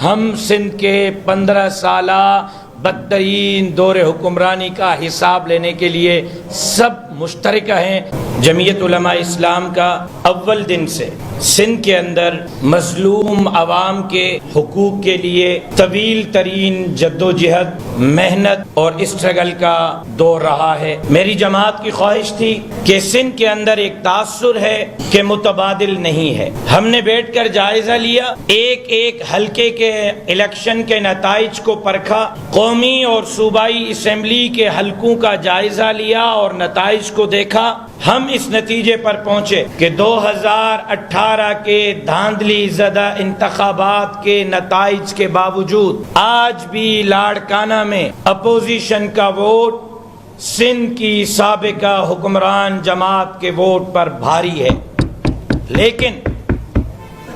ہم سندھ کے 15 سالہ بدترین دور حکمرانی کا حساب لینے کے لیے سب مشترکہ ہیں۔ جمعیت علماء اسلام کا اول دن سے سندھ کے اندر مظلوم عوام کے حقوق کے لیے طویل ترین جدوجہد، محنت اور اسٹرگل کا دور رہا ہے۔ میری جماعت کی خواہش تھی کہ سندھ کے اندر ایک تاثر ہے کہ متبادل نہیں ہے۔ ہم نے بیٹھ کر جائزہ لیا، ایک ایک حلقے کے الیکشن کے نتائج کو پرکھا، قومی اور صوبائی اسمبلی کے حلقوں کا جائزہ لیا اور نتائج کو دیکھا۔ ہم اس نتیجے پر پہنچے کہ 2018 کے دھاندلی زدہ انتخابات کے نتائج کے باوجود آج بھی لاڑکانہ میں اپوزیشن کا ووٹ سندھ کی سابقہ حکمران جماعت کے ووٹ پر بھاری ہے، لیکن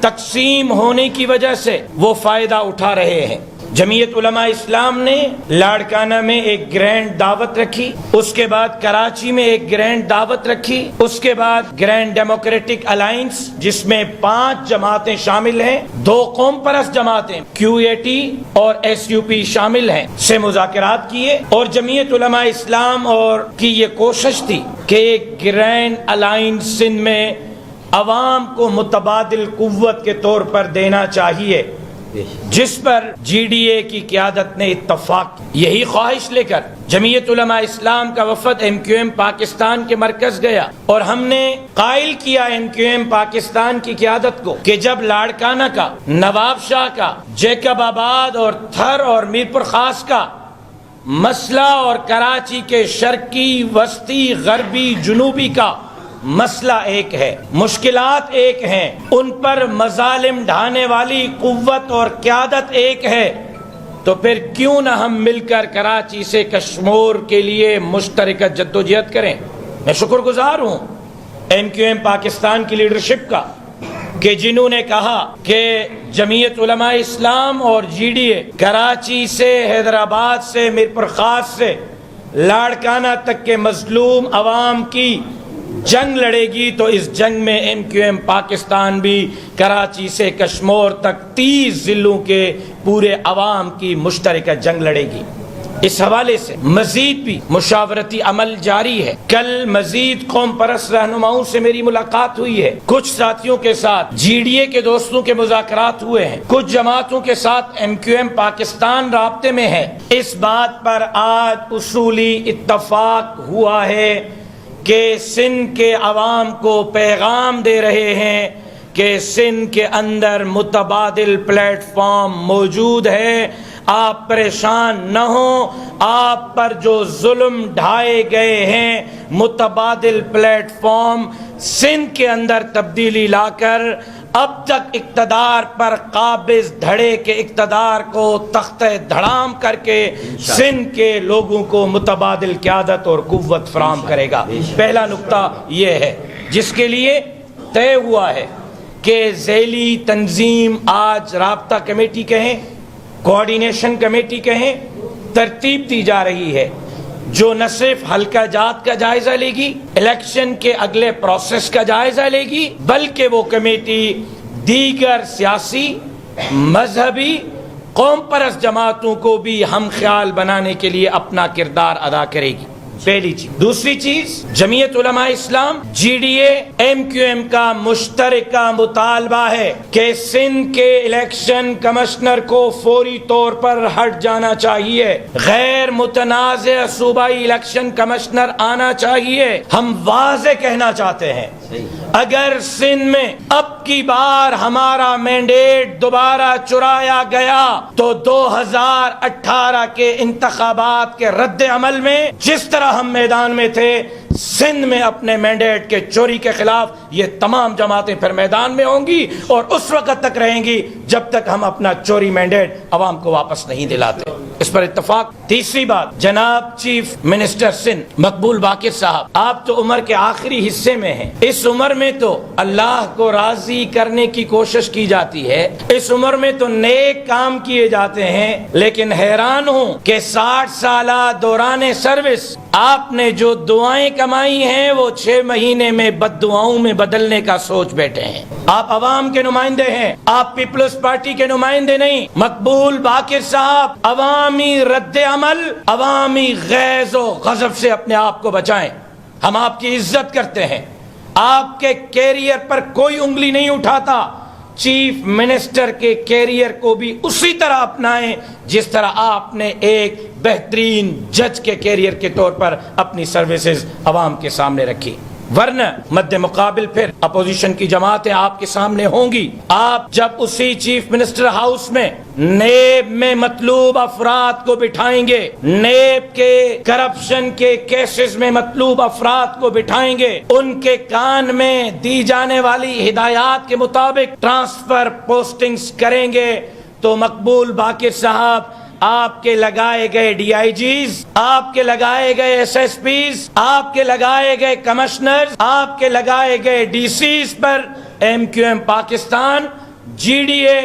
تقسیم ہونے کی وجہ سے وہ فائدہ اٹھا رہے ہیں۔ جمعیت علماء اسلام نے لاڑکانہ میں ایک گرینڈ دعوت رکھی، اس کے بعد کراچی میں ایک گرینڈ دعوت رکھی، اس کے بعد گرینڈ ڈیموکریٹک الائنس جس میں 5 جماعتیں شامل ہیں، 2 قوم پرست جماعتیں QAT اور SUP شامل ہیں، سے مذاکرات کیے، اور جمعیت علماء اسلام اور کی یہ کوشش تھی کہ ایک گرینڈ الائنس سندھ میں عوام کو متبادل قوت کے طور پر دینا چاہیے، جس پر GDA کی قیادت نے اتفاق کی۔ یہی خواہش لے کر جمعیت علماء اسلام کا وفد MQM پاکستان کے مرکز گیا، اور ہم نے قائل کیا MQM پاکستان کی قیادت کو کہ جب لاڑکانہ کا، نواب شاہ کا، جیکب آباد اور تھر اور میرپور خاص کا مسئلہ اور کراچی کے شرقی، وسطی، غربی، جنوبی کا مسئلہ ایک ہے، مشکلات ایک ہیں، ان پر مظالم ڈھانے والی قوت اور قیادت ایک ہے، تو پھر کیوں نہ ہم مل کر کراچی سے کشمور کے لیے مشترکہ جدوجہد کریں۔ میں شکر گزار ہوں MQM پاکستان کی لیڈرشپ کا کہ جنہوں نے کہا کہ جمعیت علماء اسلام اور GDA کراچی سے، حیدرآباد سے، میرپور خاص سے لاڑکانہ تک کے مظلوم عوام کی جنگ لڑے گی، تو اس جنگ میں MQM پاکستان بھی کراچی سے کشمور تک 30 ضلعوں کے پورے عوام کی مشترکہ جنگ لڑے گی۔ اس حوالے سے مزید بھی مشاورتی عمل جاری ہے۔ کل مزید قوم پرست رہنماؤں سے میری ملاقات ہوئی ہے، کچھ ساتھیوں کے ساتھ GDA کے دوستوں کے مذاکرات ہوئے ہیں، کچھ جماعتوں کے ساتھ MQM پاکستان رابطے میں ہے۔ اس بات پر آج اصولی اتفاق ہوا ہے کہ سندھ کے عوام کو پیغام دے رہے ہیں کہ سندھ کے اندر متبادل پلیٹ فارم موجود ہے، آپ پریشان نہ ہوں، آپ پر جو ظلم ڈھائے گئے ہیں متبادل پلیٹ فارم سندھ کے اندر تبدیلی لا کر اب تک اقتدار پر قابض دھڑے کے اقتدار کو تختہ دھڑام کر کے سندھ کے لوگوں کو متبادل قیادت اور قوت فراہم کرے گا۔ پہلا نقطہ یہ ہے جس کے لیے طے ہوا ہے کہ ذیلی تنظیم، آج رابطہ کمیٹی کہیں، کوآرڈینیشن کمیٹی کہیں، ترتیب دی جا رہی ہے جو نہ صرف حلقہ جات کا جائزہ لے گی، الیکشن کے اگلے پروسیس کا جائزہ لے گی، بلکہ وہ کمیٹی دیگر سیاسی، مذہبی، قوم پرست جماعتوں کو بھی ہم خیال بنانے کے لیے اپنا کردار ادا کرے گی۔ پہلی چیز۔ دوسری چیز، جمعیت علماء اسلام GDA MQM کا مشترکہ مطالبہ ہے کہ سندھ کے الیکشن کمشنر کو فوری طور پر ہٹ جانا چاہیے، غیر متنازع صوبائی الیکشن کمشنر آنا چاہیے۔ ہم واضح کہنا چاہتے ہیں اگر سندھ میں اب کی بار ہمارا مینڈیٹ دوبارہ چرایا گیا تو 2018 کے انتخابات کے رد عمل میں جس طرح ہم میدان میں تھے، سندھ میں اپنے مینڈیٹ کے چوری کے خلاف یہ تمام جماعتیں پھر میدان میں ہوں گی، اور اس وقت تک رہیں گی جب تک ہم اپنا چوری مینڈیٹ عوام کو واپس نہیں دلاتے۔ اس پر اتفاق۔ تیسری بات، جناب چیف منسٹر سندھ مقبول باقر صاحب، آپ تو عمر کے آخری حصے میں ہیں. اس عمر میں تو اللہ کو راضی کرنے کی کوشش کی جاتی ہے، اس عمر میں تو نیک کام کیے جاتے ہیں، لیکن حیران ہوں کہ 60 سالہ دوران سروس آپ نے جو دعائیں کمائی ہیں وہ 6 مہینے میں بد دعاؤں میں بدلنے کا سوچ بیٹھے ہیں. آپ عوام کے نمائندے ہیں، آپ پیپلز پارٹی کے نمائندے نہیں. مقبول باقر صاحب، عوامی رد عمل، عوامی غیظ و غضب سے اپنے آپ کو بچائیں. ہم آپ کی عزت کرتے ہیں، آپ کے کیریئر پر کوئی انگلی نہیں اٹھاتا. چیف منسٹر کے کیریئر کو بھی اسی طرح اپنائیں جس طرح آپ نے ایک بہترین جج کے کیریئر کے طور پر اپنی سروسز عوام کے سامنے رکھی. ورنہ مد مقابل پھر اپوزیشن کی جماعتیں آپ کے سامنے ہوں گی. آپ جب اسی چیف منسٹر ہاؤس میں نیب میں مطلوب افراد کو بٹھائیں گے، نیب کے کرپشن کے کیسز میں مطلوب افراد کو بٹھائیں گے، ان کے کان میں دی جانے والی ہدایات کے مطابق ٹرانسفر پوسٹنگز کریں گے، تو مقبول باقر صاحب آپ کے لگائے گئے ڈی آئی جیز، آپ کے لگائے گئے ایس ایس پیز، آپ کے لگائے گئے کمشنرز، آپ کے لگائے گئے ڈی سیز پر MQM Pakistan, GDA,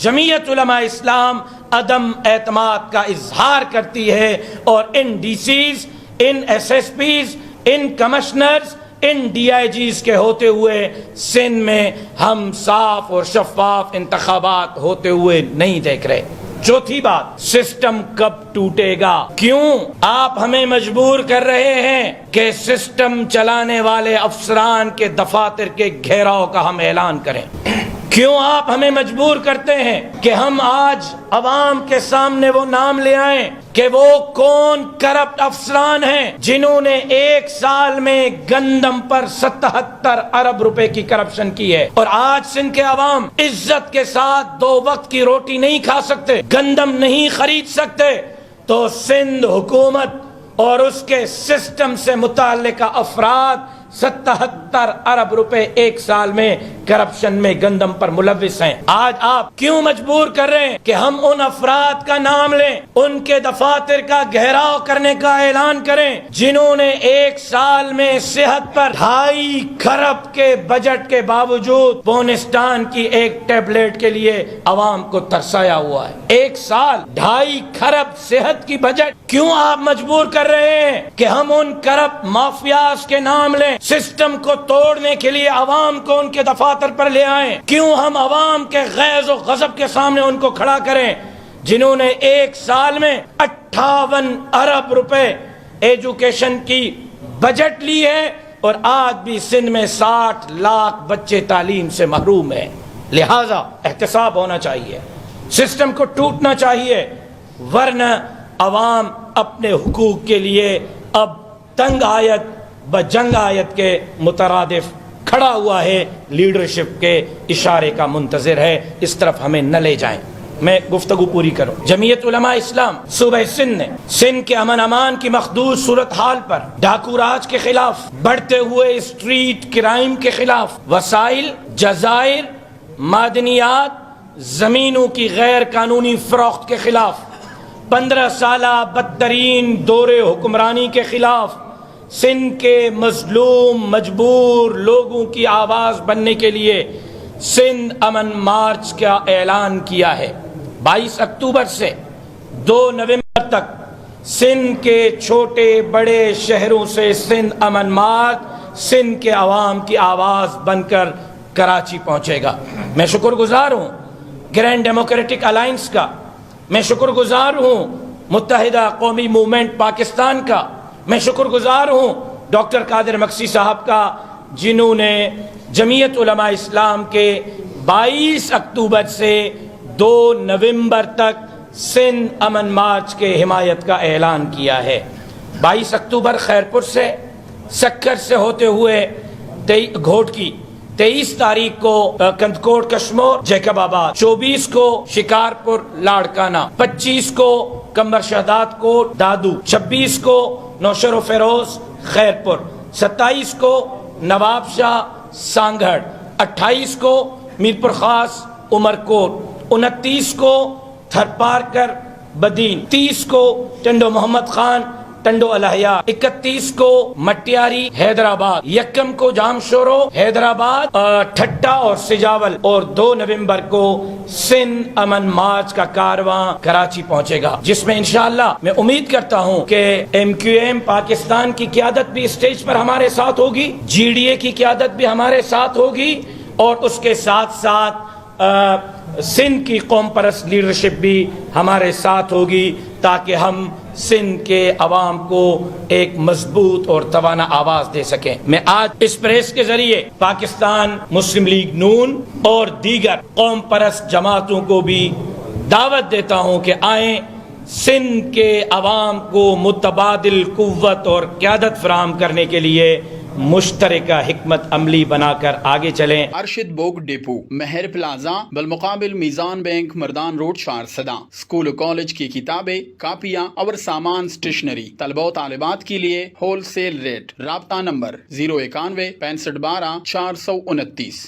Jamiat Ulema Islam عدم اعتماد کا اظہار کرتی ہے. اور ان ڈی سیز، ان ایس ایس پیز، ان کمشنرز، ان ڈی آئی جیز کے ہوتے ہوئے سندھ میں ہم صاف اور شفاف انتخابات ہوتے ہوئے نہیں دیکھ رہے. چوتھی بات، سسٹم کب ٹوٹے گا؟ کیوں آپ ہمیں مجبور کر رہے ہیں کہ سسٹم چلانے والے افسران کے دفاتر کے گھیراؤ کا ہم اعلان کریں؟ کیوں آپ ہمیں مجبور کرتے ہیں کہ ہم آج عوام کے سامنے وہ نام لے آئیں کہ وہ کون کرپٹ افسران ہیں جنہوں نے 1 سال میں گندم پر 77 ارب روپے کی کرپشن کی ہے، اور آج سندھ کے عوام عزت کے ساتھ 2 وقت کی روٹی نہیں کھا سکتے، گندم نہیں خرید سکتے. تو سندھ حکومت اور اس کے سسٹم سے متعلقہ افراد 77 ارب روپے 1 سال میں کرپشن میں گندم پر ملوث ہیں. آج آپ کیوں مجبور کر رہے ہیں کہ ہم ان افراد کا نام لیں، ان کے دفاتر کا گھیراؤ کرنے کا اعلان کریں جنہوں نے 1 سال میں صحت پر 2.5 کھرب کے بجٹ کے باوجود بونستان کی ایک ٹیبلٹ کے لیے عوام کو ترسایا ہوا ہے. 1 سال 2.5 کھرب صحت کی بجٹ. کیوں آپ مجبور کر رہے ہیں کہ ہم ان کرپٹ مافیاز کے نام لیں، سسٹم کو توڑنے کے لیے عوام کو ان کے دفاتر پر لے آئیں؟ کیوں ہم عوام کے غیظ و غضب کے سامنے ان کو کھڑا کریں جنہوں نے 1 سال میں 58 ارب روپے ایجوکیشن کی بجٹ لی ہے، اور آج بھی سندھ میں 60 لاکھ بچے تعلیم سے محروم ہیں؟ لہذا احتساب ہونا چاہیے، سسٹم کو ٹوٹنا چاہیے، ورنہ عوام اپنے حقوق کے لیے اب تنگ آیت بجنگ آیت کے مترادف کھڑا ہوا ہے، لیڈرشپ کے اشارے کا منتظر ہے. اس طرف ہمیں نہ لے جائیں. میں گفتگو پوری کروں. جمعیت علماء اسلام صوبہ سندھ نے سندھ کے امن امان کی مخدوش صورتحال پر، ڈاکو راج کے خلاف، بڑھتے ہوئے اسٹریٹ کرائم کے خلاف، وسائل، جزائر، معدنیات، زمینوں کی غیر قانونی فروخت کے خلاف، 15 سالہ بدترین دور حکمرانی کے خلاف سندھ کے مظلوم مجبور لوگوں کی آواز بننے کے لیے سندھ امن مارچ کا اعلان کیا ہے. 22 اکتوبر سے 2 نومبر تک سندھ کے چھوٹے بڑے شہروں سے سندھ امن مارچ سندھ کے عوام کی آواز بن کر کراچی پہنچے گا. میں شکر گزار ہوں گرینڈ ڈیموکریٹک الائنس کا، میں شکر گزار ہوں متحدہ قومی موومنٹ پاکستان کا، میں شکر گزار ہوں ڈاکٹر قادر مکسی صاحب کا، جنہوں نے جمعیت علماء اسلام کے 22 اکتوبر سے 2 نومبر تک سندھ امن مارچ کے حمایت کا اعلان کیا ہے. 22 اکتوبر خیرپور سے، سکر سے ہوتے ہوئے گھوٹ کی، 23 تاریخ کو کندکوٹ کشمور جیکب آباد، 24 کو شکارپور لاڑکانہ، 25 کو کمبر شہداد کوٹ دادو، 26 کو نوشر و فیروز خیرپور، 27 کو نواب شاہ سانگھڑ، 28 کو میرپور خاص عمر کوٹ، 29 کو تھر پارکر بدین, 30 کو ٹنڈو محمد خان ٹنڈو الاحیا, 31 کو مٹیاری حیدرآباد, 1 کو جام شورو حیدرآباد, ٹھٹا اور سجاول, اور 2 نومبر کو سندھ امن مارچ کا کارواں کراچی پہنچے گا, جس میں انشاءاللہ میں امید کرتا ہوں کہ MQM پاکستان کی قیادت بھی اسٹیج پر ہمارے ساتھ ہوگی, GDA کی قیادت بھی ہمارے ساتھ ہوگی, اور اس کے ساتھ ساتھ سندھ کی قوم پرست لیڈرشپ بھی ہمارے ساتھ ہوگی, تاکہ ہم سندھ کے عوام کو ایک مضبوط اور توانا آواز دے سکیں. میں آج اس پریس کے ذریعے پاکستان مسلم لیگ نون اور دیگر قوم پرست جماعتوں کو بھی دعوت دیتا ہوں کہ آئیں, سندھ کے عوام کو متبادل قوت اور قیادت فراہم کرنے کے لیے مشترکہ حکمت عملی بنا کر آگے چلیں. ارشد بوگ ڈیپو, مہر پلازا, بالمقابل میزان بینک, مردان روڈ, شارسدہ. اسکول و کالج کی کتابیں, کاپیاں اور سامان اسٹیشنری طلبہ و طالبات کے لیے ہول سیل ریٹ. رابطہ نمبر 091 65 12 429.